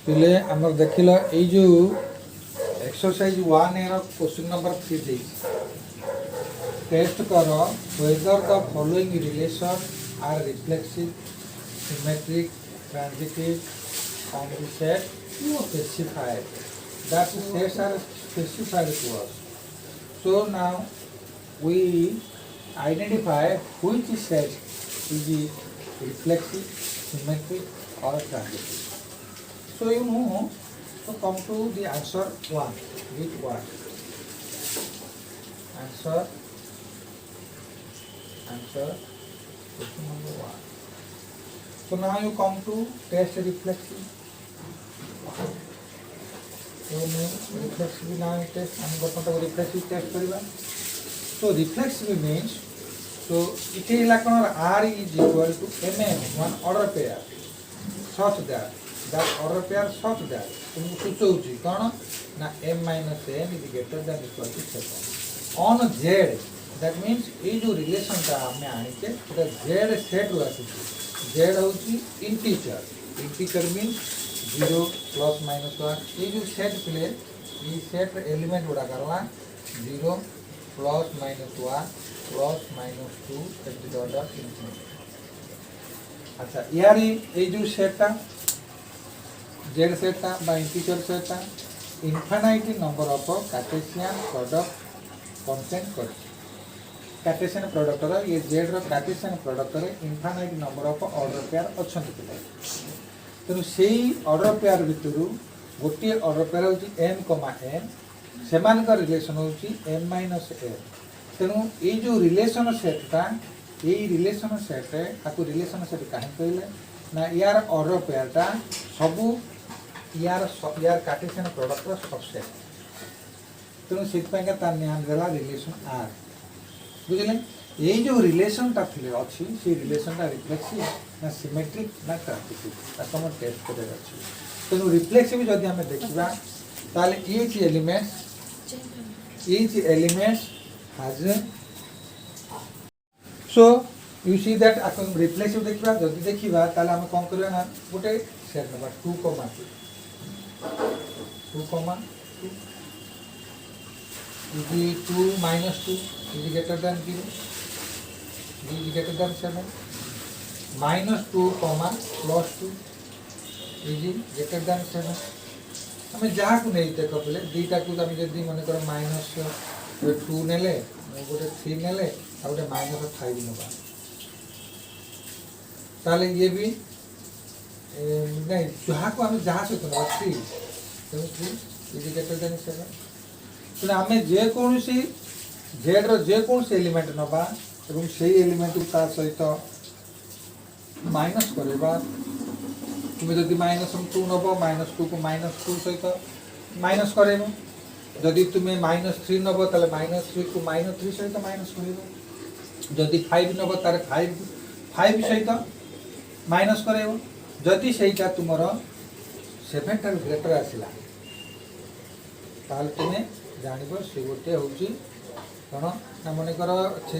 पिले आमर देखिल ये जो exercise 1 uh question number 3 they test कर whether the following relation are reflexive symmetric transitive on the set specified that sets are specified to us. So now we identify which set is reflexive, symmetric or transitive. So you know to come to the answer 1 with what? Answer question number 1. So now you come to test reflexive. So reflexive now test हम बता reflexive test करिबा. So reflexive means so it is like R is equal to mm one order pair such that order pair such that तुमको सूचौची कौन ना m minus n is greater than equal to 7 on z. that means ये जो relation ता हमने आनिके सेटा z set रो आसी z होची इंटीजर means 0 plus minus 1 ये जो सेट प्ले ये सेट एलिमेंट गुड़ा करला 0 plus minus 1 plus minus 2 at the order infinity. अच्छा यार ये जो सेट ता z सेट ता बा इंटीजर सेट ता infinite number of cartesian product content कर कार्टेशियन प्रोडक्ट रो ये z रो कार्टेशियन प्रोडक्ट रो infinite number of order pair अछंत पिले तेणु से ऑर्डर पेयर भितर गोटे ऑर्डर पेयर हूँ m कमा n सेमान रिलेशन हूँ m माइनस n. तेणु ये जो रिलेशन सेटा यही रिलेशन सेट आपको रिलेशन सेट कहीं कहले ना यार ऑर्डर पेयरटा सबू यार कार्टेशियन प्रोडक्ट सबसेट. तेणु से नाम देला रिलेशन r बुझे. यही जो रिलेशनटा थी अच्छी से रिलेशनटा रिफ्लेक्सिव ना सिमेट्रिक ना ट्रांजिटिव ताको टेस्ट कर अच्छी. तेणु रिफ्लेक्सिव जदि आम देखा ताले each element has so you see that upon reflexive देखा जदि देखा ताले आम कौन करबा ना गोटे set number 2 2 is 2 minus 2 is greater than 0 is greater than 7 minus 2 comma plus 2 is greater than 7. हमें जहाँ को नहीं देखो पहले दीटा को आम जब मन कर माइनस 2 नेले गोटे 3 नेले और गोटे माइनस 5 नवा ताले ये भी नहीं जहाँ को आम जहाँ से 3 is greater than 7. तो आम जेकोसी जेड जेकोसी एलिमेंट नवा एवं से एलिमेंट ता सहित माइनस करवा तुम जदि माइनस 2 नब माइनस 2 को माइनस 2 सहित माइनस कर जदि तुम्हें माइनस 3 नब ताले माइनस 3 को माइनस 3 सहित माइनस कर जदि 5 नब तारे 5 सहित माइनस कर जदि सेटा तुमर 7 टा ग्रेटर आसला ताले तुम्हें जानवर से गोटे हूँ कौन ना मन कर से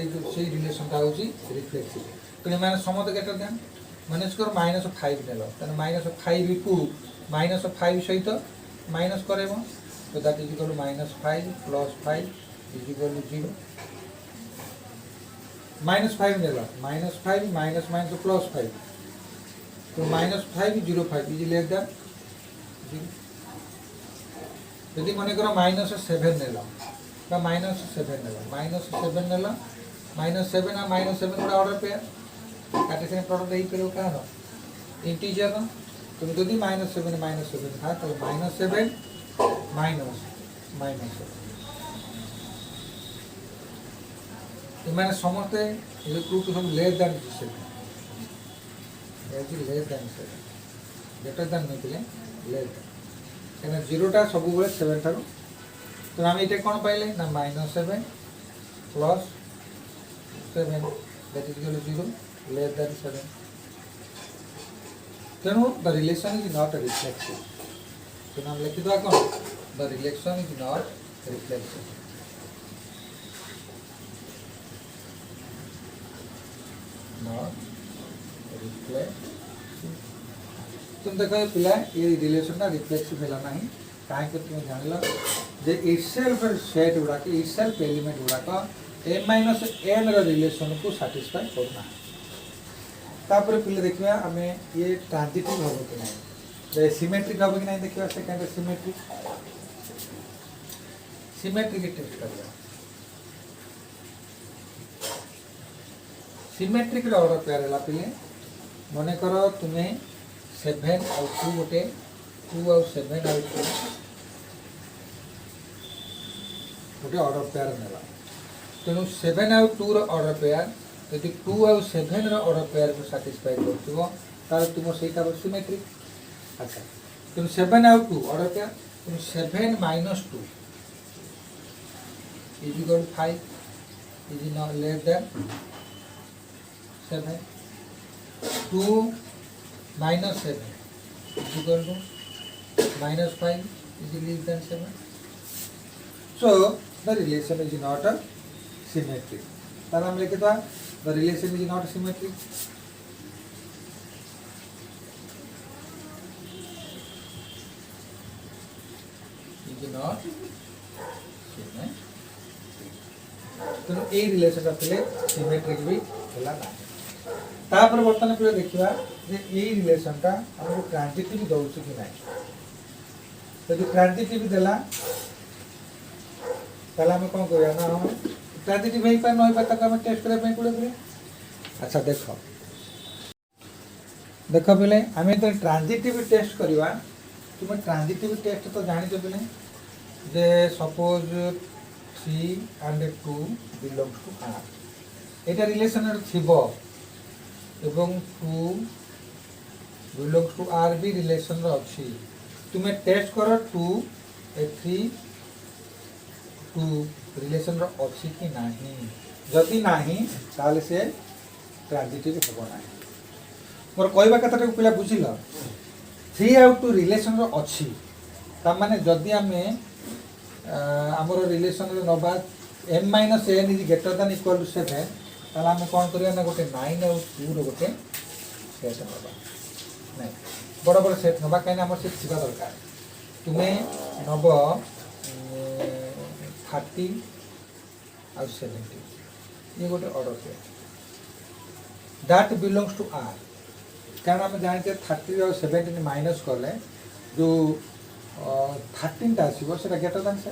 रिलेशनटा हूँ रिफ्लेक्सिव. तेणु मैंने समस्त ग्रेटर दैन माइनस कर माइनस 5 नेल तेना माइनस 5 को माइनस 5 सहित माइनस कर तो that is equal to minus 5 plus 5 is equal to 0 minus 5 नेल माइनस 5 माइनस माइनस प्लस 5 तो माइनस 5 0 5 इज लेस दैन 0. यदि मन कर माइनस 7 नेला माइनस 7 नेला माइनस 7 आ माइनस 7 गोटे ऑर्डर पेयर कार्टेशियन प्रोडक्ट यही पेयर क्या इंटीजर तुम जब माइनस 7 था तो माइनस 7 माइनस माइनस 7 मैंने समस्ते टू टू सब less than 7 less than 7 greater than नहीं लेस दैन कहीं जीरोटा सब 7 ठार. तो आम ये कौन पाइले ना minus 7 plus 7 that is equal to 0 less than 7. तेणु the relation is not reflexive. तो नाम लिखिदा कौन the relation is not reflexive. Not reflexive तुम देखो पिला ये रिलेशन रिफ्लेक्सिव है ना कहीं तुम जान जे इटसेल्फ सेट गुड़ाक इटसेल्फ एलिमेंट गुड़ाक m माइनस n रिलेशन को साटिस्फाई करना तापर पिले देखिए आम ये ट्रांजिटिव हम कि ना सिमेट्रिक हम कि ना देखिए सेकेंड सिमेट्रिक सिमेट्रिक टेस्ट करवा सिमेट्रिक ऑर्डर पेयर है पिले मन कर तुम्हें 7 आउ 2 गोटे 2 आउ 7 आउ 2 गोटे ऑर्डर पेयर नेला तेणु 7 आउ 2 ऑर्डर पेयर यदि 2 आउ 7 ऑर्डर पेयर को साटिस्फाई कर तुम से सिमेट्रिक अच्छा तेणु 7 आउ 2 ऑर्डर पेयर तेणु 7 minus 2 is equal to 5 is not less than 7 2 minus 7 is equal to minus 5 is less than 7. So the relation is not a symmetric. तार हम लिखे था the relation is not symmetric. Is not symmetric. तो ये relation का पहले symmetric भी होला ना तापर बर्तमान पे देखिबा जे ये रिलेशन का हमको ट्रांजिटिव दउछ कि नै यदि ट्रांजिटिव देला ताला हम कोन कहया ना हम ट्रांजिटिव हे पर नै पता हम टेस्ट करे पे पड़े अच्छा देखो देखो पहले हम तो ट्रांजिटिव टेस्ट करवा तुम ट्रांजिटिव टेस्ट तो जानि छ पहले जे suppose 3 and 2 belongs to R एटा रिलेशन थिबो एवं 2 बिलोंग्स टू आर भी रिलेशन अच्छी तुम्हें टेस्ट कर 2 3 2 रिलेशन अच्छी कि नहीं जदि नहीं ताले से ट्रांजिटिव हो ना मोर कहवा कथा पिला बुझिल 3 आउट 2 रिलेशन अच्छी ता माने जदि आमे हमर रिलेशन नबा m minus n is greater than equal to 7 ताला हम कौन करिया ना गोटे 9 आउ 2 रो गोटे सेट नबा नहीं बड़ बड़ सेट नबा कहीं हमर से थिबा दरकार तुम्हें नब 30 आउ 70 ये गोटे order set that belongs to R कारण हम जानते 30 आउ 70 माइनस करले जो 13 टा आसीबो सेटा ग्रेटर देन 7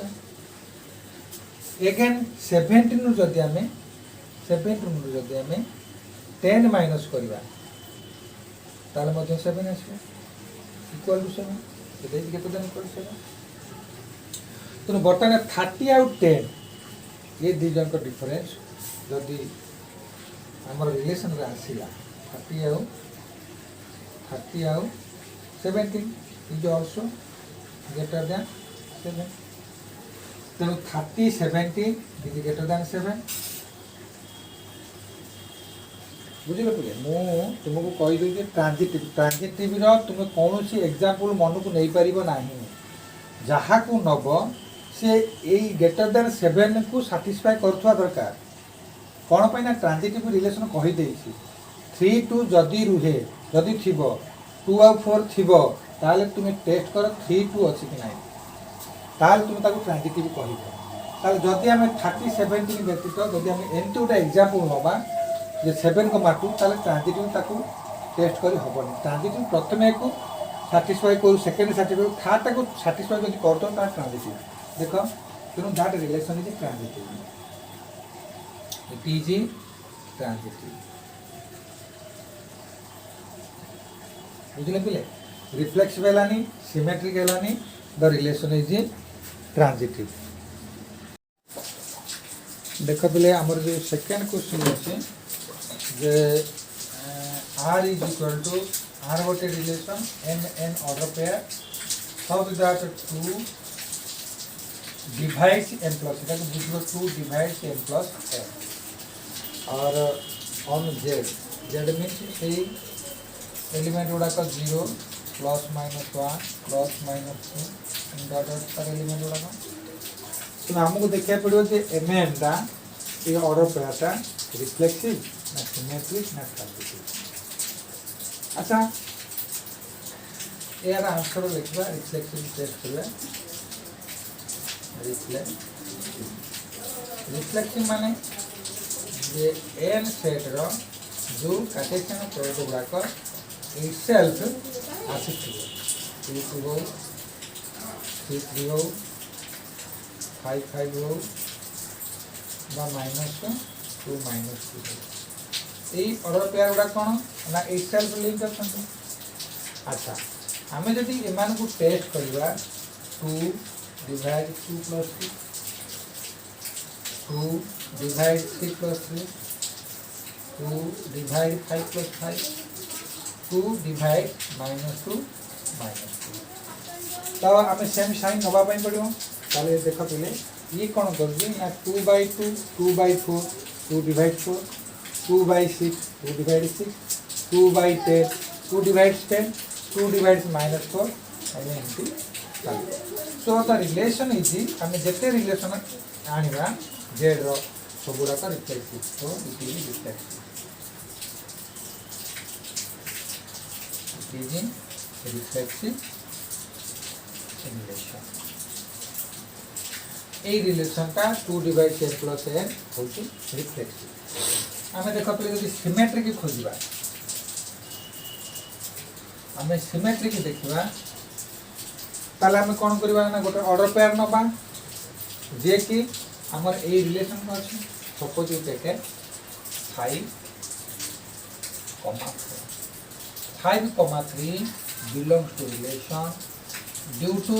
अगेन 17 नु जदि हमें 17 नु जदि हमें 10 माइनस करबा ताले मध्ये 7 आसीबो इक्वल टू 7 सेटा is greater than equal to 7 तो बर्तमान 30 आउट 10 ये दी जन को डिफरेंस जदि हमर रिलेशन रे आसीला 30 आउ 17 इज आल्सो greater than 7 तेणु 30 70 is greater than 7 बुझिल पे मु तुमको कहि दे ट्रांजिटिव रो तुम कौन सी एग्जांपल मन को नहीं पारिबो नाही जहा को नब से ए ग्रेटर देन 7 को सैटिस्फाई करथवा दरकार कोन पय ना ट्रांजिटिव रिलेशन कहि देछि 3 2 जदी रुहे जदी थिबो 2 और 4 थिबो ताले तुम टेस्ट कर 3 2 अच्छी कि नहीं ताले तुम ताको ट्रांजिटिव कहि ताले जदी हमें 30 70 व्यतीत जदी हमें एंटी गोटे एग्जांपल नबा जे 7 को माटू ताले ट्रांजिटिव ताको टेस्ट करी हबनी ट्रांजिटिव प्रथमे को सैटिस्फाई करू सेकंड सैटिस्फाई थर्ड को सैटिस्फाई जदी करतो ता ट्रांजिटिव देखो तेनु that relation is transitive it is transitive बुझले पिले रिफ्लेक्सिव हेलानी सिमेट्रिक हेलानी द रिलेशन इज ट्रांजिटिव देख पिले हमर जो सेकंड क्वेश्चन अछि जे r is equal to r गोटे relation m n order pair so that 2 divides m plus इटा को बुझलो 2 डिवाइड्स m प्लस n और on z means A element गुड़ा का 0 plus minus 1 plus minus 2 dot पर एलिमेंट गुड़ा का तो हमको देखिए पड़ो जे एमएन दा ये ऑर्डर पेयरटा रिफ्लेक्सिव ना सिमेट्रिक ना ट्रांजिटिव अच्छा यार आंसर देखा रिफ्लेक्सिव टेस्ट करवा रिफ्लेक्सिव माने जे एन सेट रो जो कार्टेशियन प्रोडक्ट गुड़ाक इटसेल्फ आसीथिबो 2 हो 3 हो 5 हो बा -2 -2 यही ऑर्डर पेयर गुड़ा कौन ना इटसेल्फ लिंक करछन। अच्छा आमे जदि एमान को टेस्ट करबा 2 divide 2 plus 2 divide 3 plus 3 2 divide 5 plus 5 2 divide -2 -2 तो आमे सेम साइन नबा पई पड़ियो ताले देख पले ये कौन करबी ना 2/2 2/4 2 divide 4 2/6 2 divide 6 2/10 2 divide 10 2 divides -4 and empty target. So the relation is हमें जितने relation आनिबा z रो सबुरा का reflexive so it is reflexive. It is reflexive relation. A relation का 2 divides n plus n होची reflexive. हमें देखो पहले यदि सिमेट्री की खोजिबा आमे सिमेट्री की देखिबा ताले आमे कोन करबा ना गोटे ऑर्डर पेयर नबा जे कि हमर ए रिलेशन में अछि suppose you take 5,3 belongs to relation due to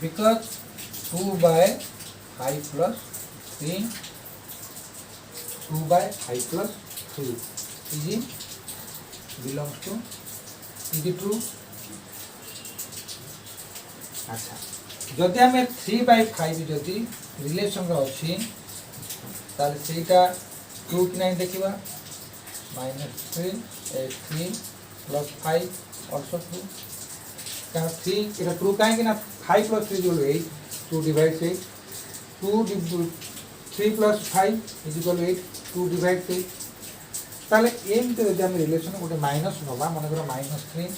because 2/5 plus 3 2/5 plus 3 is belongs to is it true? अच्छा जदि आमे 3/5 जदि रिलेशन रो अछि ताले सेटा ट्रू कि नहीं देखिबा -3 3 plus 5 also true का 3 इटा ट्रू काहे कि ना 5 plus 3 equal 8 2 divides 8 3 plus 5 is equal to 8 2 divides 8 ताले एमते जदि हम रिलेशन गोटे माइनस नबा मन करो -3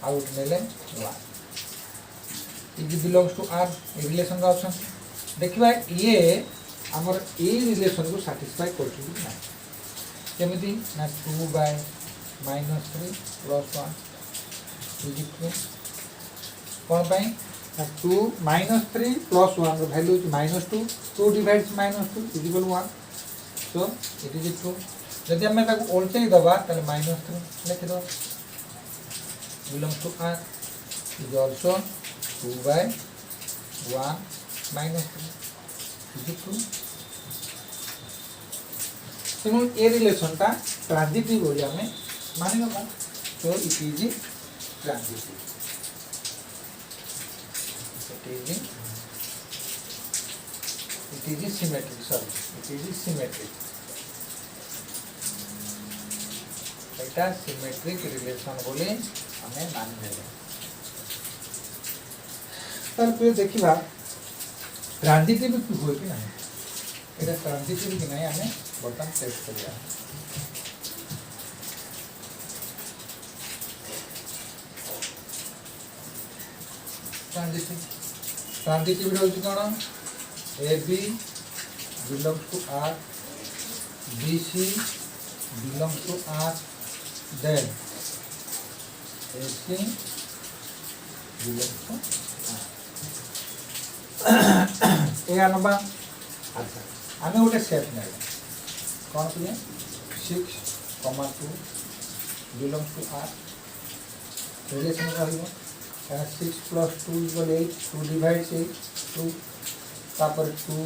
आउट नेले 1 is belongs to R relation का ऑप्शन देखिबा ये हमर ए रिलेशन को सैटिस्फाई करछु कि ना केमिति ना 2/-3 + 1 इज इक्वल कोन पई ना 2 -3 + 1 रो value is -2 2 divides -2 is equal 1 so it is true जदि हमें ताको उल्टे ही दबा ताले -3 लिख दो belongs to r is also 2/1 -3 is it true तेणु ए रिलेशन टा ट्रांजिटिव हो जामे माने ना so it is transitive it is symmetric sorry it is symmetric Etah symmetric relation बोले हमें मान लेले तर फिर देखिबा ट्रांजिटिव की होय कि नहीं एटा ट्रांजिटिव कि नहीं हमें बटन टेस्ट करिया ट्रांजिटिव होय कोन AB belongs to R BC belongs to R then AC belongs to R ए नबा अच्छा आमे गोटे सेट नै कोन पिए 6,2 belongs to R relation रहइबो 6 + 2 = 8 2 divides 8 2 तापर 2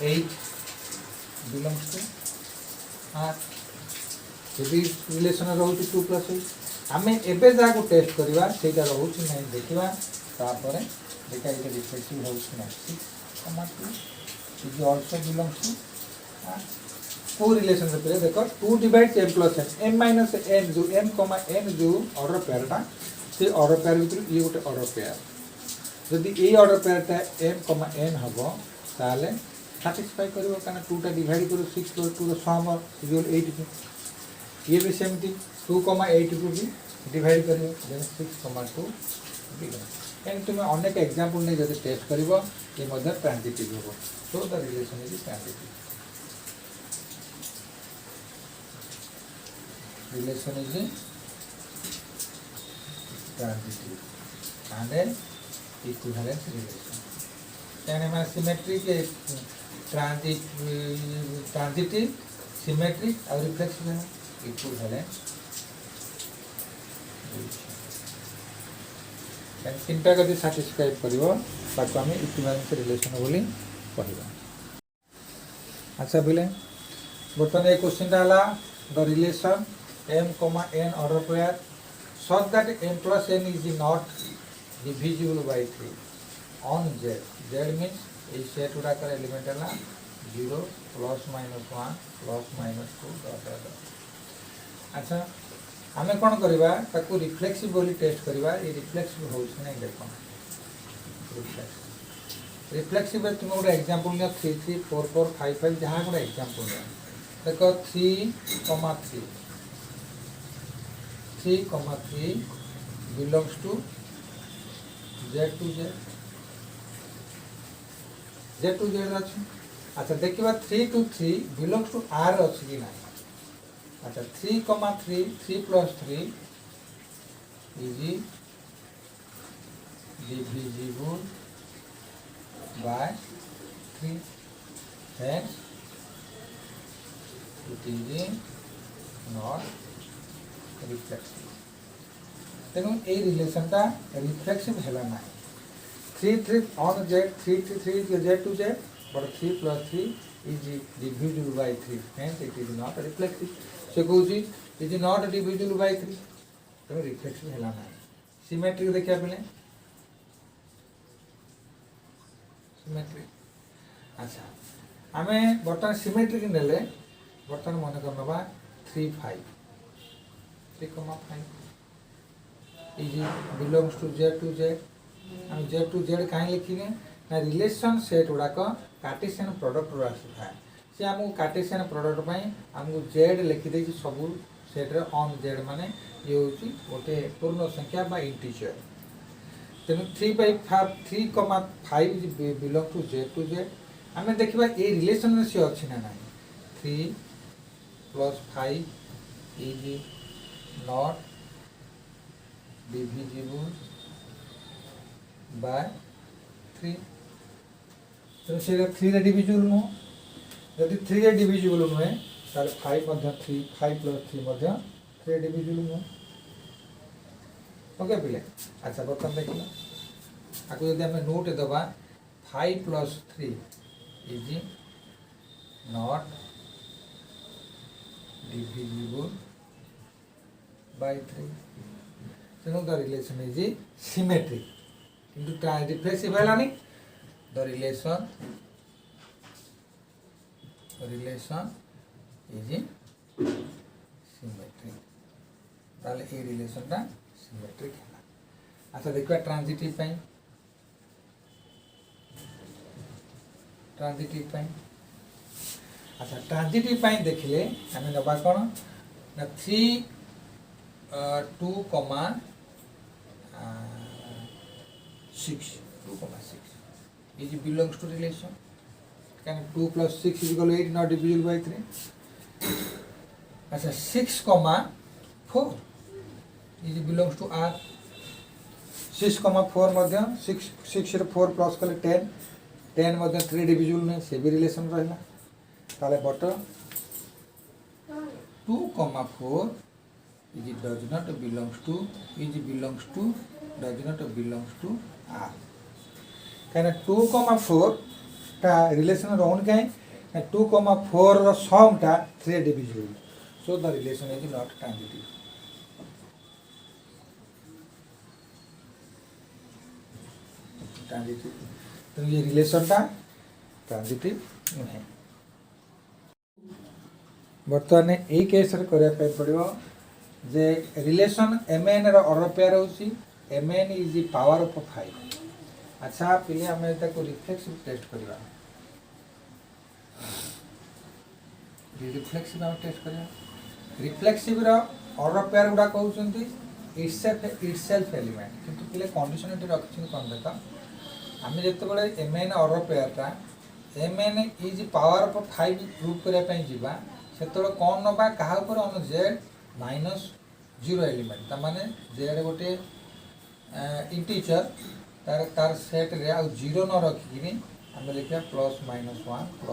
8 belongs to R यदि रिलेशन रहउची 2 + 8 हमें एबे जा को टेस्ट करबा सेटा रहउची नै देखिबा तापर देखा इटे रिफ्लेक्टिव रहउची नै 6,2 is also belongs to R को रिलेशन से पहले देखो 2 divides m + n m - n जो m, n जो ऑर्डर पेयर टा से ऑर्डर पेयर भीतर ये गोटे ऑर्डर पेयर जदि ए ऑर्डर पेयरटा m, n हबो ताले सैटिस्फाई करबो काना 2 टा डिवाइड करो 6 + 2 रो सम इक्वल 8 ये भी सेमती 2,8 को भी डिवाइड करियो देन 6,2 एंड तुम अनेक एग्जांपल नहीं जब टेस्ट करिवो ये मध्य ट्रांजिटिव होबो so the relation is transitive relation is transitive and an equivalence relation. यानी हमारा सिमेट्रिक ट्रांजिटिव सिमेट्रिक और रिफ्लेक्सिव है इक्विवेलेंस रिलेशन तीनटा गति सैटिस्फाई करिवो ताको हम इक्विवेलेंस रिलेशन बोली कहबा अच्छा बोले बर्तमान ये क्वेश्चन डाला the relation m, n order pair such that m plus n is not divisible by 3 on z. Z means a set उड़ाकर एलिमेंट है ना 0 plus minus 1 plus minus 2 dot dot अच्छा हमें कौन करवा ताको रिफ्लेक्सिव बोली टेस्ट करवा ये रिफ्लेक्सिव होउछ नहीं देखो रिफ्लेक्सिव में तुम गोटे एग्जांपल लियो 3 3 4 4 5 5 जहां गोटे एग्जांपल लियो देखो 3,3 belongs to z to z अच्छी अच्छा देखिए 3 to 3 belongs to r अच्छी कि नहीं अच्छा 3,3 3 plus 3 is divisible by 3 hence it is not reflexive तेणु ये रिलेशनटा रिफ्लेक्सिव है ना 3 3 on Z 3 3 3 Z to Z but 3 plus 3 is divisible by 3 hence it is not reflexive से कहूँ इज नॉट डिविजिबल बाय 3 तेणु रिफ्लेक्सिव है ना सिमेट्रिक देखिए पे सिमेट्रिक अच्छा आम बर्तमान सिमेट्रिक नेले बर्तमान मन कर ना 3 5 3,5 is belongs to z to z हम z to z कहीं लिखिने ना रिलेशन सेट गुड़ाक कार्टेशियन प्रोडक्ट रो आसुଥାଏ से हमको कार्टेशियन प्रोडक्ट पई हमको z लिखि देछि सब सेट रे ऑन z माने ये होची गोटे पूर्ण संख्या बा इंटीजर तेनु 3/5 belong to z to z हमें देखिबा ए रिलेशन में से अछि ना नहीं 3 plus 5 is not divisible by 3 तो से 3 रे डिविजिबल नो यदि 3 रे डिविजिबल नुहे ताले 5 मध्य 3 5 plus 3 मध्य 3 डिविजिबल नो ओके पिले अच्छा बर्तमान देखिला आको यदि हमें नोट दबा 5 plus 3 is not divisible by 3 तेणु द रिलेशन इज सिमेट्रिक किंतु रिफ्लेक्सिव है नहीं द रिलेशन इज सिमेट्रिक ताले ए रिलेशन टा सिमेट्रिक है अच्छा देखिए ट्रांजिटिव अच्छा ट्रांजिटिव देखिले हमें नबा कौन ना 3 2, 6 is belongs to relation can 2 plus 6 is equal to 8 not divisible by 3 अच्छा 6, 4 is belongs to r 6, 4 मध्य 6 रे 4 प्लस कले 10 मध्य 3 डिविजिबल में से भी रिलेशन रहला ताले but 2, 4 is does not belongs to r कहना 2, 4 टा रिलेशन रोन कहीं 2, 4 रो सम टा 3 divisible so the relation is not transitive तो ये रिलेशन टा ट्रांजिटिव नहीं बर्तमान ए केस रे करया पे पड़ियो जे रिलेशन mn रो ऑर्डर पेयर होची mn is the power of 5 अच्छा पहले हमें ताको रिफ्लेक्सिव टेस्ट करबा रिफ्लेक्सिव हम टेस्ट करया रिफ्लेक्सिव रो ऑर्डर पेयर गुड़ा कहते इटसेल्फ एलिमेंट किंतु पिले कंडीशन ये रखी कौन देख आम जो एम एन ऑर्डर पेयरटा m n is power of 5 prove करने जावा से कौन नवा क्या ऑन जेड -0 एलिमेंट ताने जेड गोटे इंटीजर तार सेट रे आ जीरो न रखिकी आम लिखा +-1 +-2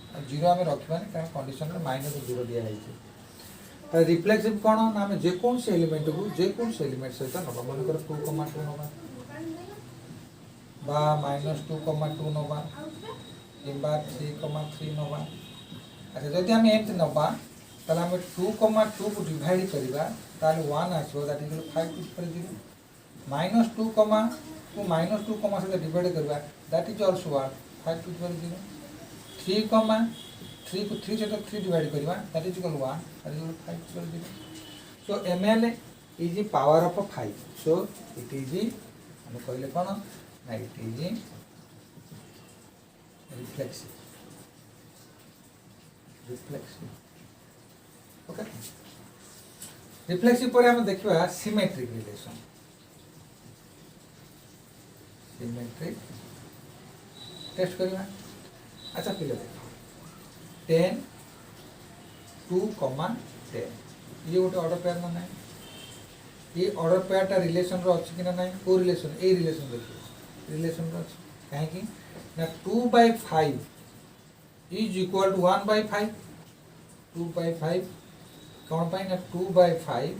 +-3 जीरो आम रखा कारण कंडीशन -0 दिखाई रिफ्लेक्सिव कौन ना आम जेकोसी एलिमेंट को जेकोसी एलिमेंट सहित नवा मनकर 2,2 नवा बा -2,2 नवा कि 3,3 नवा। अच्छा जदि आम एमती नवा ताले आम 2,2 को डिवाइड करवा ताले 1 आसो दैट इज 5 टू द 0 -2 को -2 सहित डिवाइड करवा that is also 5 to the 0 3 को 3 सहित 3 डिवाइड करवा that is 1 that is 5 to the 0 so ml is power of 5 so it is हम कहले कोन ना it is reflexive okay reflexive पर हम देखिबा सिमेट्रिक रिलेशन सिमेट्रिक टेस्ट करवा। अच्छा पिले देखो 10 2, 10 ये गोटे ऑर्डर पेयर ना ना ये ऑर्डर पेयरटा रिलेशन रो अछि कि ना नहीं को रिलेशन ए रिलेशन देखिए रिलेशन रो अछि काहे कि ना 2/5 इज इक्वल टू 1/5 2/5 कौन पाई ना 2/5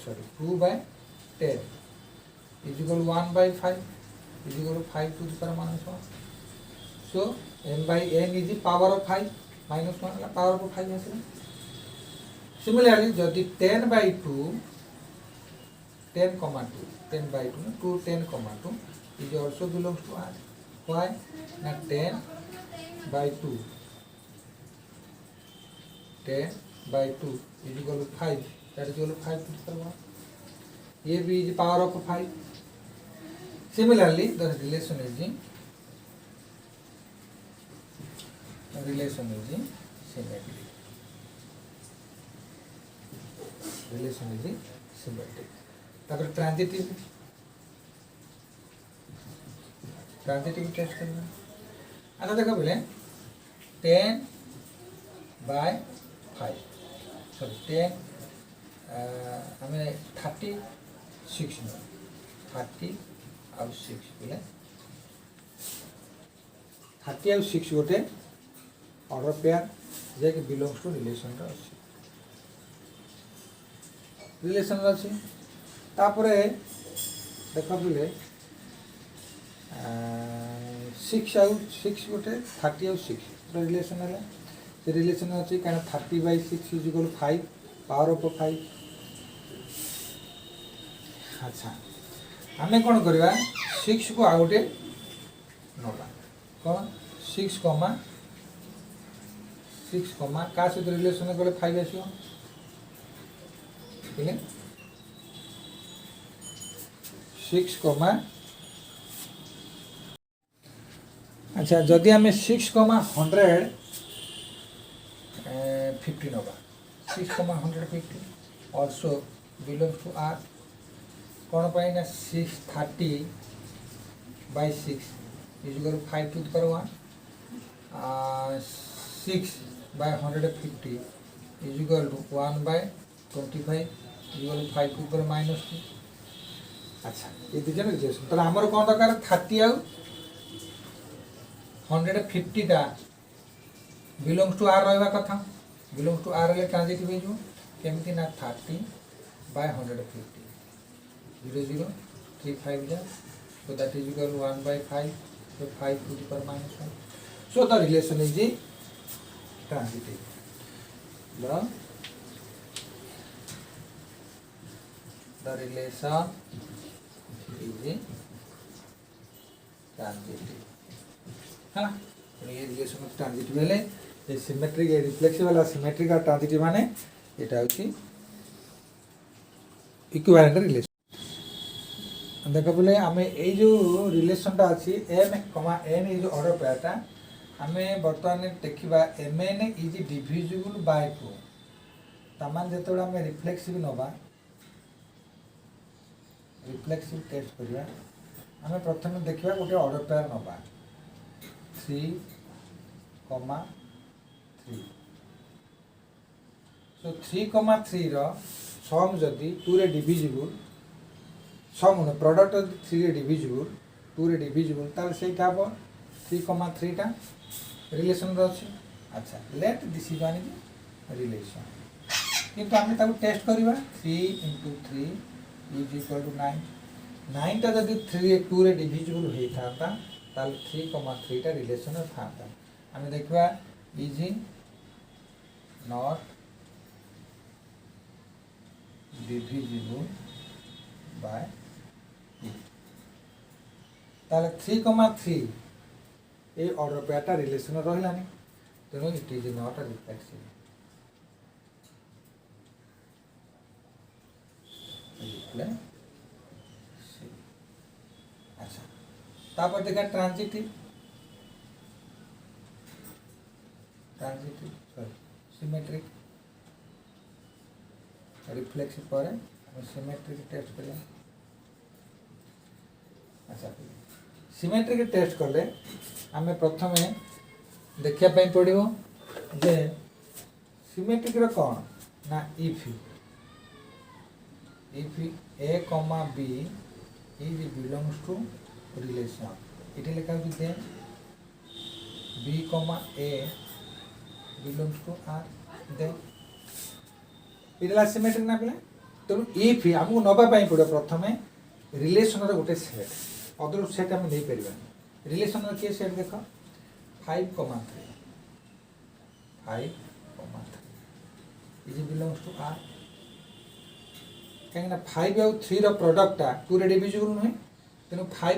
sorry 2/10 is equal to 1/5 is equal to 5 to the power -1 so m/n is power of 5 -1 ला पावर ऑफ 5 आसे। सिमिलरली जदि 10/2 10,2 10/2 2 10,2 is also belongs to R. Why? ना 10/2 10/2 is equal to 5 that is equal to 5 to the power 1 ये भी is power of 5. Similarly the relation is symmetric. Relation is symmetric. तापर transitive test करना। अच्छा देखो बोले 10/5 सॉरी 10 हमें 36 30 और 6 बोले 30 और 6 गोटे ऑर्डर पेयर जे कि बिलोंग्स टू रिलेशन रा अछि रिलेशन रा अछि तापरे देखा बोले 6 आउ 6 गोटे 30 आउ 6 रिलेशन है से रिलेशन अच्छी क्या 30/6 इज इक्वल 5 पावर ऑफ 5। अच्छा आम कौन करवा 6 को आउ गोटे नवा कौन 6 क्या सहित रिलेशन गले 5 आस 6 अच्छा जदि आम 6,150 नवा 6,150 ऑल्सो बिलोंग्स टू आर कौन पाई ना 630/6 is equal 5 to the power 1 6/150 is equal to 1/25 is equal to 5 to the power -2। अच्छा ये दीजिए रिलेशन तो आमर कौन दरकार 30 आउ 150 टा बिलोंग्स टू आर रहा कथा बिलोंग्स टू आर ले ट्रांजिटिव हो केमती ना 30/150 0 0 3 5 जा so that is equal to 1/5 so 5 to the power -1 so the relation is the transitive the relation is the transitive है ना ये रिलेशन ऑफ ट्रांजिटिव है ये सिमेट्रिक ये रिफ्लेक्सिव वाला सिमेट्रिक और ट्रांजिटिव माने एटा होची इक्विवेलेंट रिलेशन देखो बोले आमे ए जो रिलेशनटा अछि m, n ये जो ऑर्डर पेयरटा आमे बर्तमान देखिबा mn इज डिविजिबल बाय 2 तमान जेतोड़ आमे रिफ्लेक्सिव नबा रिफ्लेक्सिव टेस्ट करिया आमे प्रथम देखिबा गोटे ऑर्डर पेयर नबा 3, 3 सो 3, 3 रो सम जदि 2 रे डिविजिबल सम न प्रोडक्ट 3 रे डिविजिबल 2 रे डिविजिबल ताल सेटा हो 3, 3 टा रिलेशन रो अछि। अच्छा let this is one relation किंतु आमे ताको टेस्ट करिबा 3 * 3 इज इक्वल टू 9 9 टा जदि 3 2 रे डिविजिबल होई थाता ताल 3, 3 टा रिलेशन थाता आमे देखबा इज नॉट डिविजिबल बाय 2 ताले 3, 3 ए ऑर्डर पेटा रिलेशन रहिलानी तेणु इट इज नॉट रिफ्लेक्सिव अच्छा तापर देखा ट्रांजिटिव सॉरी सिमेट्रिक रिफ्लेक्सिव पर सिमेट्रिक टेस्ट करिया। अच्छा सिमेट्रिक टेस्ट कले आमे प्रथमे देखिया पई पड़िबो जे सिमेट्रिक रो कोन ना if a, b is belongs to relation it लिखा होती है b, a belongs to r दे इडला सिमेट्रिक ना पिला तेणु इफ हमको नबा पई पड़ो प्रथमे रिलेशन रो गोटे सेट अदर सेट हम दे परिबा रिलेशन रो के सेट देखो 5, 3 इज बिलोंग्स टू r कहीं 5 और 3 रो प्रोडक्ट टा 2 रे डिविजिबल नहे तेनु 5,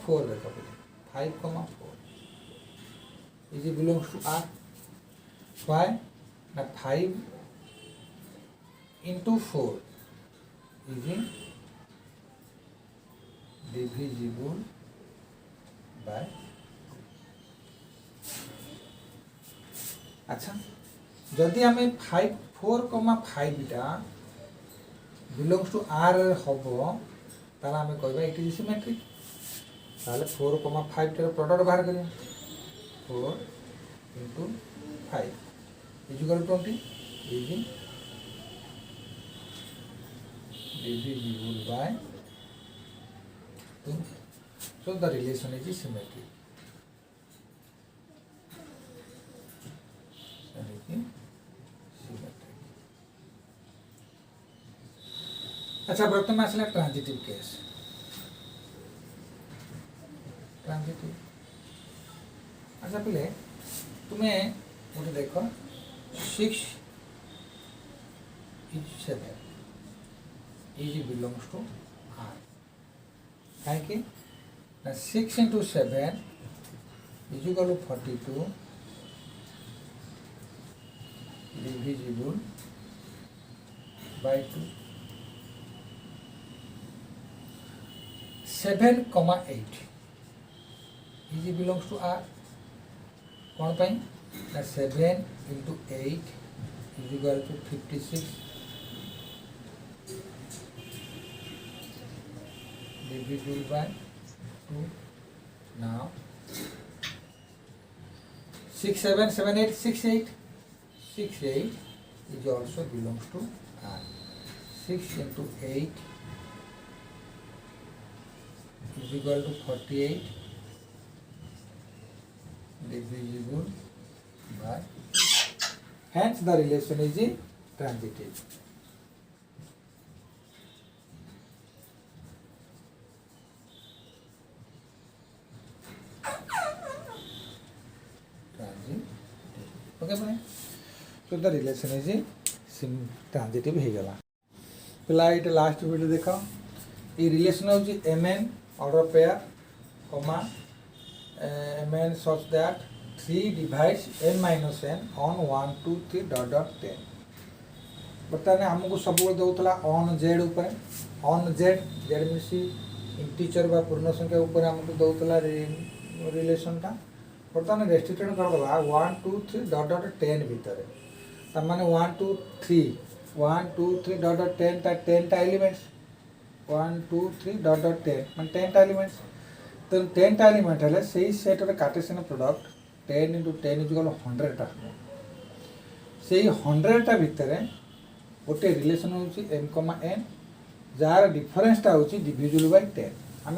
4 देखो 5, 4 is belongs to r why ना 5 * 4 इज डिविजिबल बाय। अच्छा जदि आमे 5, 4, 5 टा बिलोंग्स टू आर हबो ताला आमे कहबा इट इज सिमेट्रिक ताले 4, 5 टा प्रोडक्ट बाहर करिया 4 * 5 is equal to 20 is divisible by 2 so the relation is symmetric अच्छा प्रथम आसला ट्रांजिटिव केस ट्रांजिटिव अच्छा पिले तुम्हें गोटे देख 6 is 7 is belongs to r कहीं 6 * 7 is equal to 42 divisible by 2 7, 8 is belongs to r कौन पाई 7 * 8 is equal to 56 divisible by 2 now 6, 7, 7, 8 6, 8 6, 8 is also belongs to r 6 * 8 is equal to 48 divisible by hence the relation is transitive okay भाई so the relation is transitive हो गला पिला it last video देखो ये relation होची mn order pair comma mn such that 3 divides n minus n on 1 2 3 dot dot 10 बर्तमान हमको सब दौला ऑन जेड ऊपर on Z Z means integer बा पूर्ण संख्या ऊपर हमको दौला रिलेशन टा बर्तमान रेस्ट्रिक्टेड करदेवा 1 2 3 डट डट 10 भितर तार 1 2 3 1 2 3 डट डट 10 टा एलिमेंट्स 1 2 3 डट डट 10 मान 10 टा एलिमेंट्स तो 10 टा एलिमेंट है से सेटर कार्टेशियन प्रोडक्ट 10 × 10 इक्वल 100 टा से 100 टा भितर गोटे रिलेशन हूँ m, n जार डिफरेन्सटा हूँ डिविजिबल बाय 10 आम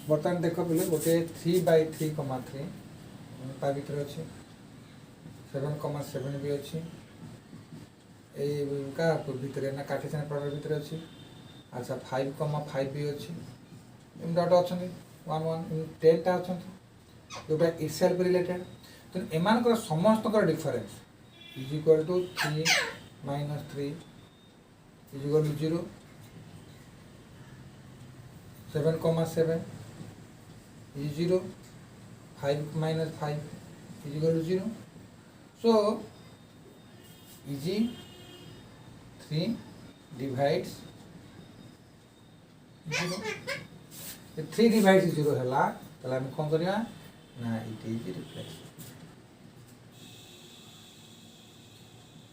बर्तमान देख पे गोटे 3/3, 3 ता भर अच्छे 7,7 भी अच्छी का भितर ना कार्टेशियन प्रोडक्ट भितर अच्छी अच्छा 5,5 भी अच्छी डट अच्छा 1 1 10 टा अच्छा जोटा इटसेल्फ रिलेटेड तो एम समस्त difference is equal to 3 - 3 is equal to 0 7,7 is 0 5 - 5 is equal to 0 so easy 3 divides 0 3 divides 0 है आम कौन करवा ना it is reflex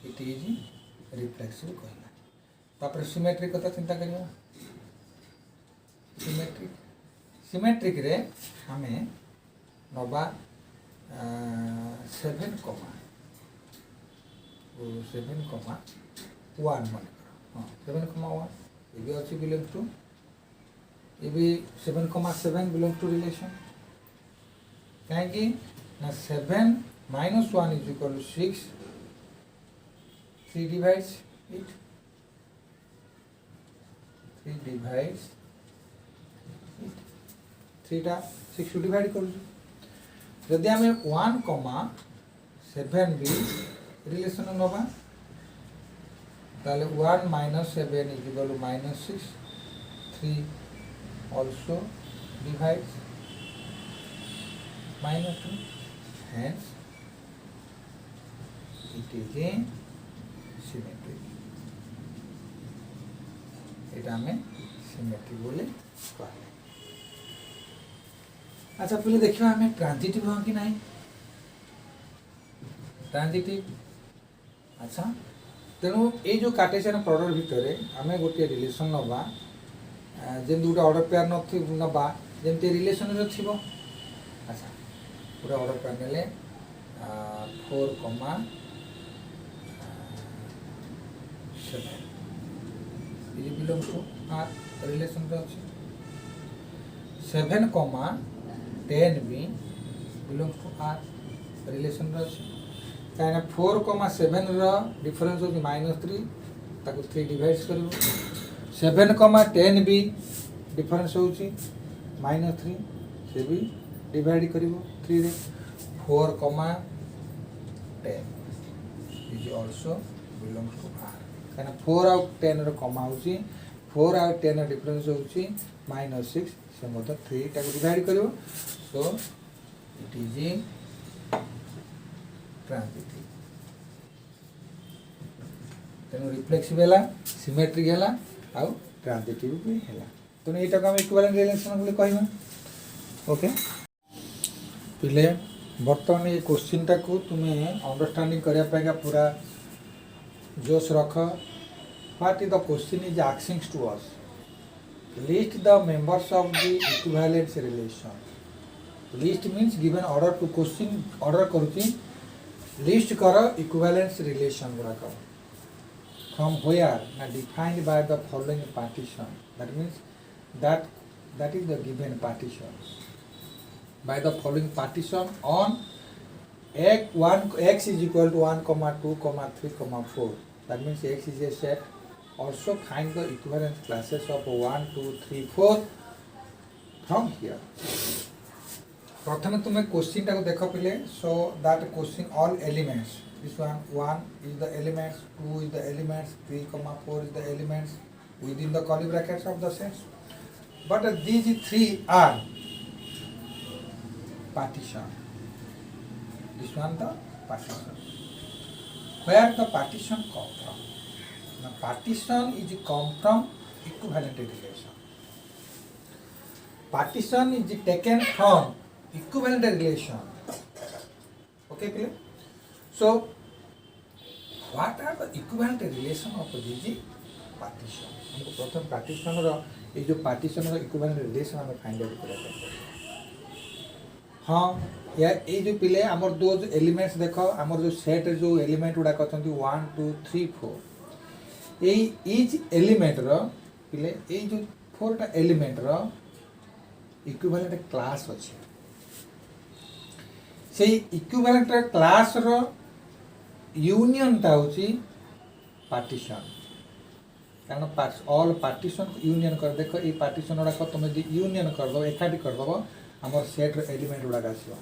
it is reflexive कहला तापर सिमेट्रिक कथा चिंता करवा सिमेट्रिक रे हमें नवा 7, 1 मन हाँ 7,1 ये अच्छी बिलोंग टू ये भी 7,7 बिलोंग टू रिलेशन कहीं ना 7 - 1 is equal to 6 3 divides it 3 divides 3 टा 6 डिवाइड करुँ आम 1,7 भी रिलेशन नवा ताले 1 - 7 is equal to -6 3 also divides -2 hence it is a symmetric এটা हमें सिमेट्रिक बोले कहले अच्छा पहले देखा आम ट्रांजिटिव हाँ कि ना ट्रांजिटिव अच्छा तेणु ये जो कार्टेशियन प्रोडक्ट भितर आम गोटे रिलेशन नवा जमी गोटे ऑर्डर पेयर नवा जमी रिलेशन थी अच्छा गोटे ऑर्डर पेयर ने 4, 7 ये बिलोंग टू आर रिलेशन अच्छे 7, 10 भी बिलोंग टू आर रिलेशन अच्छे कहीं 4, 7 डिफरेन्स हो -3 ताको 3 डिवाइड्स कर 7, 10 भी डिफरेन्स हो -3 से भी डिवाइड कर 3 रे 4, 10 is also belong to R कहीं 4 आउ 10 कमा हो 4 आउ 10 डिफरेन्स हो -6 से मतलब 3 टाइम डिवाइड कर सो इट इज ए ट्रांजिटिव तेणु रिफ्लेक्सिव है सिमेट्रिक है आउ ट्रांजिटिव भी है तेणु यहाँ को आम इक्विवेलेंट रिलेशन बोले कहवा ओके पिले बर्तमान ये क्वेश्चन टाक तुम्हें अंडरस्टैंडिंग करने पूरा जोश रख what is the question is asking to us list the members of the equivalence relation list means given order to question order करुची list कर equivalence relation गुड़ाक from where na defined by the following partition that means that is the given partition by the following partition on x is equal to 1, 2, 3, 4 that means x is a set also find the equivalent classes of 1, 2, 3, 4 from here प्रथम तुम्हें question टाक देख पे so that question all elements this one is the elements 2 is the elements 3, 4 is the elements within the curly brackets of the sets but these 3 are partition this one the partition where the partition come from the partition is come from equivalent relation partition is taken from equivalent relation okay पिले so what are the equivalent relation of this partition हमको प्रथम partition रो ये जो partition रो equivalent relation हमें find out करते हाँ या ये जो पिले आमर दो एलिमेंट्स देखो आमर जो सेट जो एलिमेंट गुड़ा कहते 1 2 3 4 ये इच एलिमेंट रो पिले ये जो 4टा एलिमेंट रो इक्विवेलेंट क्लास अच्छे से इक्विवेलेंट क्लास रो यूनियन टा होची पार्टीशन कारण ऑल पार्टीशन यूनियन कर देखो ये पार्टीशन गुड़ाक तुम यूनियन करदेव एकाठी करदेव आम सेट्र एलिमेंट गुड़ाक आसो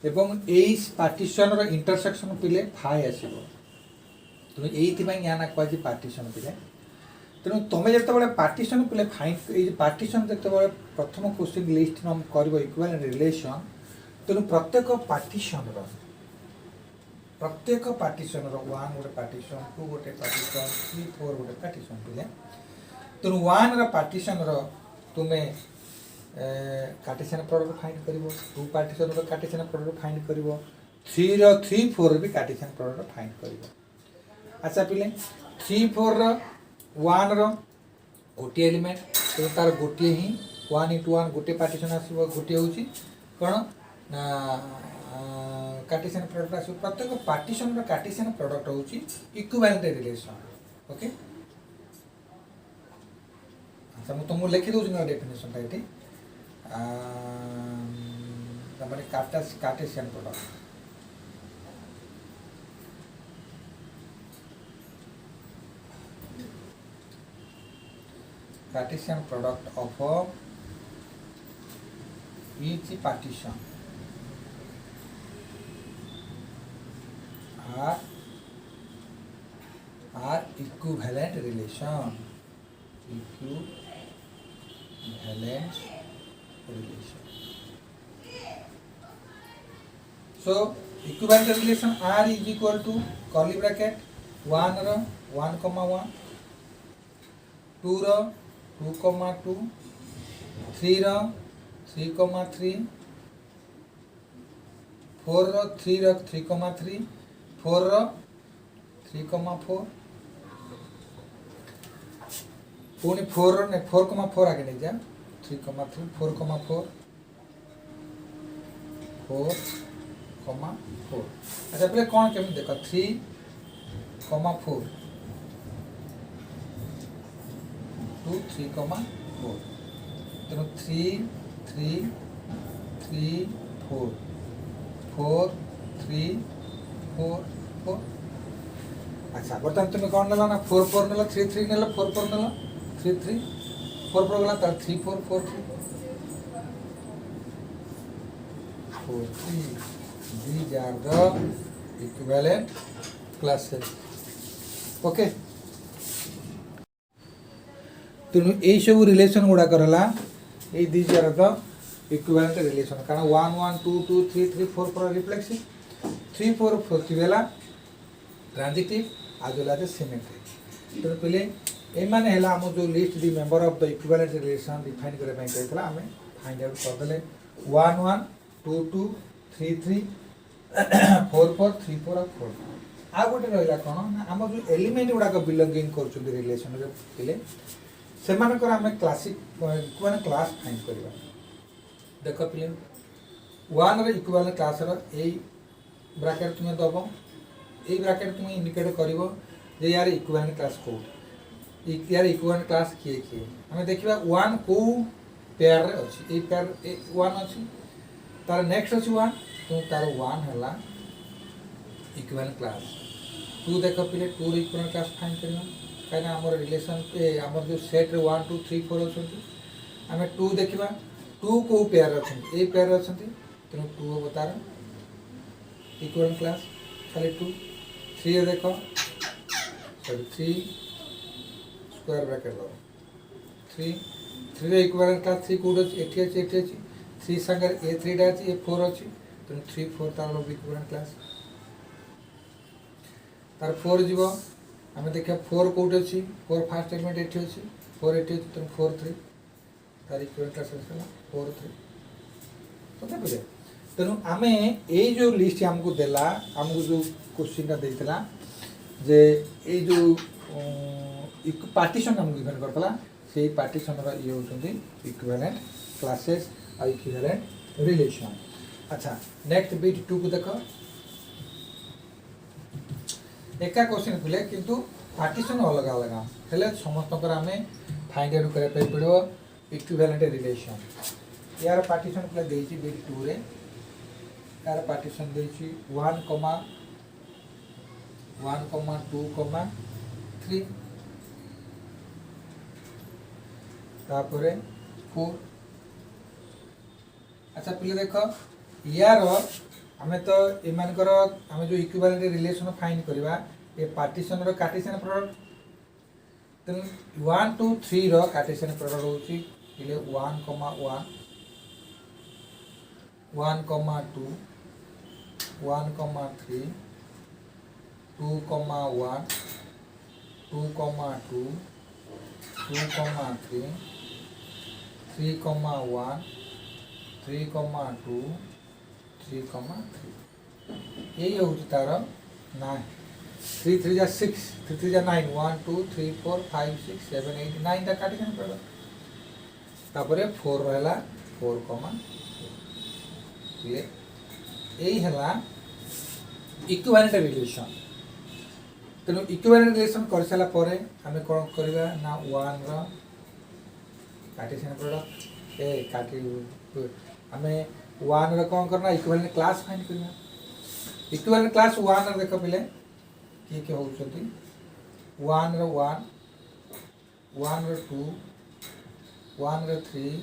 एवं यही पार्टीशन इंटरसेक्शन पिले फाइ आसो तेणु ये या ना कहुए पार्टीशन पिले तेणु तुम जो पार्टीशन पिले फाइन पार्टीशन जो प्रथम क्वेश्चन लिस्ट कर इक्विवेलेंट रिलेशन तेणु प्रत्येक पार्टीशन वन गोटे पार्टीशन 2 गोटे पार्टीशन 3 4 गोटे पार्टीशन पिले तेणु 1 पार्टीशन तुम्हें कार्टेशियन प्रोडक्ट फाइंड कर 2 पार्टीशन कार्टेशियन प्रोडक्ट फाइंड कर 3 4 भी कार्टेशियन प्रोडक्ट फाइंड कर अच्छा पिले 3 4 1 गोटे एलिमेंट तो तार गोटे ही 1 × 1 गोटे पार्टीशन आसो गोटे हूँ कौन कार्टेशियन प्रोडक्ट आसो प्रत्येक पार्टीशन कार्टेशियन प्रोडक्ट हूँ इक्विवेलेंट रिलेशन ओके अच्छा मुझे तुमको लिखी दूसरी ना डेफिनेशन ये मैंने Cartesian product Cartesian product of each partition are equivalent relation. Equivalent relation. So equivalent relation R is equal to curly bracket 1 रो 1, 1 2 रो 2, 2 3 रो 3, 3 4 रो 3 रो 3, 3 4 रो 3, 4 पुणी 4 रो 4, 4 आगे नहीं जा 3, 3 4, 4 4, 4 अच्छा पहले कौन केमी देखो 3, 4 2, 3, 4 तेणु 3, 3, 3, 4 4, 3, 4, 4 अच्छा बर्तमान तुम्हें कौन नेला ना 4, 4 नेला 3, 3 नेला 4, 4 नेला 3, 3 4 4 गला 3, 4, 4, 3 4, 3 these are the equivalent classes okay तेणु यही सब रिलेशन गुड़ा करला ये these are the equivalent relation कारण 1 1 2 2 3 3 4 4 रिफ्लेक्सिव 3 4 4 थिबेला transitive as well as symmetric तेणु पहले ए माने हैला हम जो list the member of the equivalent relation define करे ପାଇଁ कहतला हमें फाइंड आउट कर देले 1 1 2 2 3 3 4 4 3 4 और 4 आ गोटे रहला कोन ना हम जो एलिमेंट गुड़ा को बिलोंगिंग करछु रिलेशन रे पहले से मानकर आम क्लासिक इक्विवेलेंट क्लास फाइंड करवा देख पिले 1 रे equivalent class row A bracket तुम दब ए ब्रैकेट तुम इंडिकेट करिवो जे यार इक्विवेलेंट क्लास को यार इक्विवेलेंट क्लास किए किए हमें देखिबा 1 को पेयर रे अछि ए पेयर 1 अछि तार नेक्स्ट अछि 1 तो तार 1 हला इक्विवेलेंट क्लास 2 देख पिले 2 रे इक्विवेलेंट क्लास फाइंड करवा कहीं आमर रिलेशन आम जो सेट 1 2 3 4 अच्छा आम 2 देखा 2 को पेयर अच्छा ये पेयर अच्छा तेणु 2 हम तार इक्विवेलेंट क्लास खाली 2 3 देख सॉरी 3 स्क्वायर ब्रैकेट लो 3 इक्विवेलेंट क्लास 3 कौट अच्छी एटी अच्छी 3 सागर ए 3 टा अच्छी ए 4 अच्छी तेणु 3 4 तार इक्विवेलेंट क्लास तार 4 जीव आम देखा 4 कौट अच्छी 4 फास्ट एलिमेंट एटी अच्छी 4 एटी अच्छी तेणु 4 3 तार इक्विवेलेंट क्लास 4 3 तो बुझे तेणु आम ये जो लिस्ट आमको देला आमको जो क्वेश्चन देता जे ये जो पार्टीशन आमको गिवन करता से पार्टीशन ये होती इक्विवेलेंट क्लासेस और इक्विवेलेंट रिलेशन। अच्छा नेक्स्ट बीट 2 को देख एका क्वेश्चन पिले किंतु पार्टीशन अलग अलग हेले समस्त आम फाइंड आउट करने पड़ो इक्विवेलेंट रिलेशन। यार पार्टीशन पिले देची बीट 2 रे यार पार्टीशन देची 1, 2, 3 तापर 4। अच्छा पिले देख यार आम तो एमानकर आम जो इक्विवेलेंट रिलेशन फाइंड करवा ये पार्टीशन रो कार्टेशियन प्रोडक्ट तेन 1, 2, 3 रो कार्टेशियन प्रोडक्ट होची पिले 1, 1, 1, 2, 1, 3, 2, 1, 2, 2, 2, 3, 3, 1, 3, 2, 3, 3 यही हूँ तार 9 3, 3 जा 6 3, 3 जा 9 1, 2, 3, 4, 5, 6, 7, 8, 9 टा काटिकन पड़ो तापरे 4 रहला 4, ये यही है इक्विवेलेंट रिलेशन। तेणु इक्विवेलेंट रिलेशन कर सारा पर आम कौन करवा ना 1 रो कार्टेशियन प्रोडक्ट ए काटी आम 1 रो कौन करना इक्विवेलेंट क्लास फाइंड करना। इक्विवेलेंट क्लास 1 रो देख पिले किए किए होउछथि 1 रो 1, 1 रो 2, 1 रो 3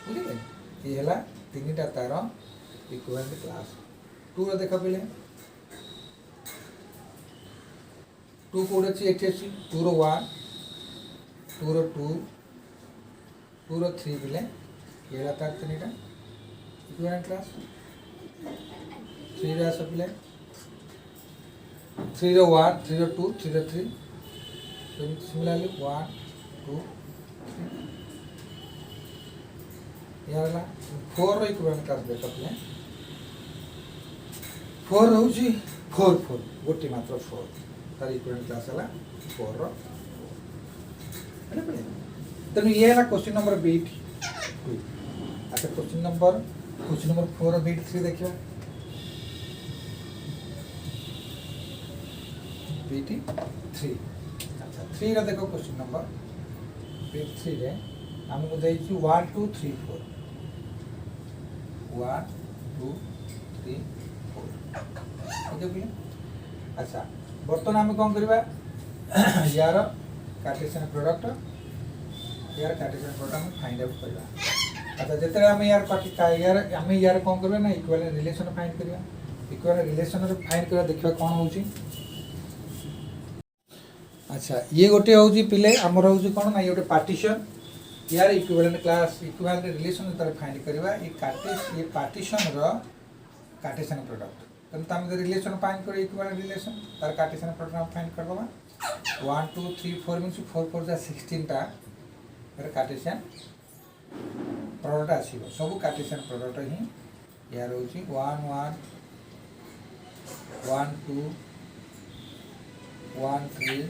बुझिले ये हला तीनटा तार इक्विवेलेंट क्लास। 2 रो देख पिले 2 कोड अच्छी एठी अच्छी 2 रो 1, 2 रो 2, 2 रो 3 पिले ये हला तार तीनटा इक्विवेलेंट क्लास। 3 रो आस पिले 3 रो 1, 3 रो 2, 3 रो 3 सिमिलरली 1, 2, 3 ये हला 4 रो इक्विवेलेंट क्लास देख पिले 4 होची 4 4 गोटी मात्र 4 तार इक्विवेलेंट क्लास हला 4 रो हेले पड़े। तेणु ये हला क्वेश्चन नंबर बीट 2। अच्छा क्वेश्चन नंबर 4 बीट 3 देखिए बीट 3। अच्छा 3 रो देखो क्वेश्चन नंबर बीट 3 रे हमको देछि 1, 2, 3, 4 1, 2, 3, 4 ओके भैया। अच्छा बर्तमान आम कौन करवा यार कार्टेशियन प्रोडक्ट यार कार्टेशियन प्रोडक्ट हम फाइंड आउट करवा। अच्छा जिते आम यार यार आम यार कौन करवा ना इक्विवेलेंट रिलेशन फाइंड करवा। इक्विवेलेंट रिलेशन फाइंड करवा देखा कौन होची। अच्छा ये गोटे हूँ पिले आमर हूँ कौन ना ये गोटे पार्टीशन यार इक्विवेलेंट क्लास इक्विवेलेंट रिलेशन तार फाइंड करवा ये पार्टीशन रो कार्टेशियन प्रोडक्ट तेणु आम रिलेशन फाइंड कर इक्विवेलेंट रिलेशन तार कार्टेशियन प्रोडक्ट हम फाइंड करदे 1, 2, 3, 4 मीन 4, 4 जा 16 टा कार्टेशियन प्रोडक्ट आसो सब कार्टेशियन प्रोडक्ट ही यार हूँ 1, 1, 1, 2, 1, 3,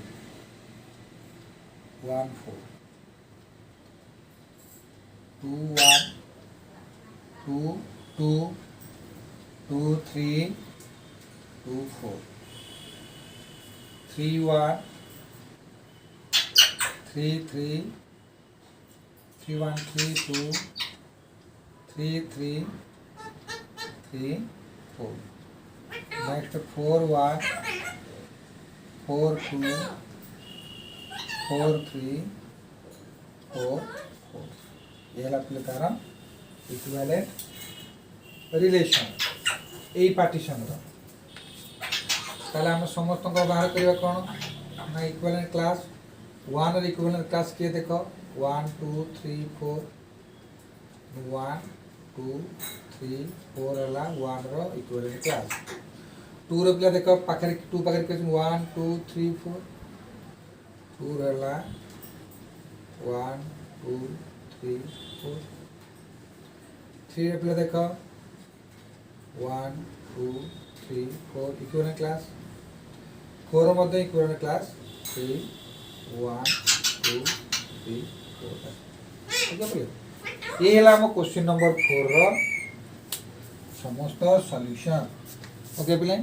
1, 4 2, 1, 2, 2, 2, 3, 2, 4 3, 1, 3, 3, 3, 1, 3, 2, 3, 3, 3, 4 next 4, 1, 4, 2, 4, 3, 4, 4 ये तार इक्विवेलेंट रिलेशन यही पार्टीशन आम समस्त बाहर करवा कौन ना इक्विवेलेंट क्लास 1 रो इक्विवेलेंट क्लास किए देख 1, 2, 3, 4 1, 2, 3, 4 है 1 रो इक्विवेलेंट क्लास। 2 रो पिला देख पाखे 2 पाखे 1, 2, 3, 4 2 रहा 1, 2, 3, 4 3 रे पिला देख 1 2 3 4 इक्विवेलेंट क्लास 4 मध्ये इक्विवेलेंट क्लास 3 1 2 3 4 ओके बोले ये हला हम क्वेश्चन नंबर 4 रो समस्त सॉल्यूशन ओके पिले